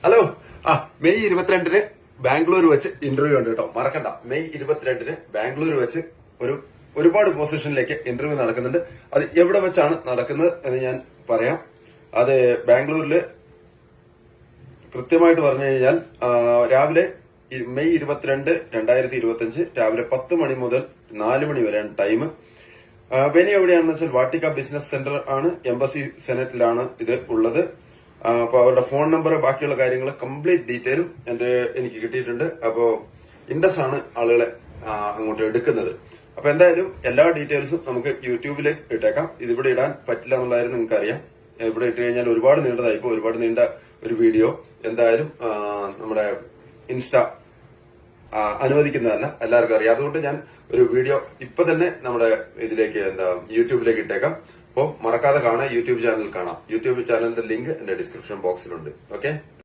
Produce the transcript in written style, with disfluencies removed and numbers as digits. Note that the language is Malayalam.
ഹലോ. മെയ് 22-ന് ബാംഗ്ലൂർ വെച്ച് ഇന്റർവ്യൂ ഉണ്ട് കേട്ടോ, മറക്കണ്ട. മെയ് 22-ന് ബാംഗ്ലൂർ വെച്ച് ഒരുപാട് പൊസിഷനിലേക്ക് ഇന്റർവ്യൂ നടക്കുന്നുണ്ട്. അത് എവിടെ വെച്ചാണ് നടക്കുന്നത് എന്ന് ഞാൻ പറയാം. അത് ബാംഗ്ലൂരില് കൃത്യമായിട്ട് പറഞ്ഞു കഴിഞ്ഞാൽ രാവിലെ മെയ് 22, 2025 രാവിലെ 10 മണി മുതൽ 4 മണി വരെയാണ് ടൈം. വെന്യൂ എവിടെയാണെന്ന് വെച്ചാൽ വാട്ടിക്ക ബിസിനസ് സെന്റർ ആണ്, എംബസി സെനറ്റിലാണ് ഇത് ഉള്ളത്. അപ്പൊ അവരുടെ ഫോൺ നമ്പർ, ബാക്കിയുള്ള കാര്യങ്ങൾ കംപ്ലീറ്റ് ഡീറ്റെയിലും എനിക്ക് കിട്ടിയിട്ടുണ്ട്. അപ്പോ ഇൻഡസ് ആണ് ആളുകളെ അങ്ങോട്ട് എടുക്കുന്നത്. അപ്പൊ എന്തായാലും എല്ലാ ഡീറ്റെയിൽസും നമുക്ക് യൂട്യൂബിൽ ഇട്ടേക്കാം. ഇതിവിടെ ഇടാൻ പറ്റില്ല എന്നുള്ളതായിരുന്നു നിങ്ങൾക്ക് അറിയാം. ഇവിടെ ഇട്ട് കഴിഞ്ഞാൽ ഒരുപാട് നീണ്ടതായിപ്പോ, ഒരുപാട് നീണ്ട ഒരു വീഡിയോ എന്തായാലും നമ്മുടെ ഇൻസ്റ്റ അനുവദിക്കുന്നതല്ല, എല്ലാവർക്കും അറിയാം. അതുകൊണ്ട് ഞാൻ ഒരു വീഡിയോ ഇപ്പൊ തന്നെ നമ്മുടെ ഇതിലേക്ക് യൂട്യൂബിലേക്ക് ഇട്ടേക്കാം. അപ്പോൾ മറക്കാതെ കാണാം, യൂട്യൂബ് ചാനൽ കാണാം. യൂട്യൂബ് ചാനലിന്റെ ലിങ്ക് എന്റെ ഡിസ്ക്രിപ്ഷൻ ബോക്സിലുണ്ട്. ഓക്കെ.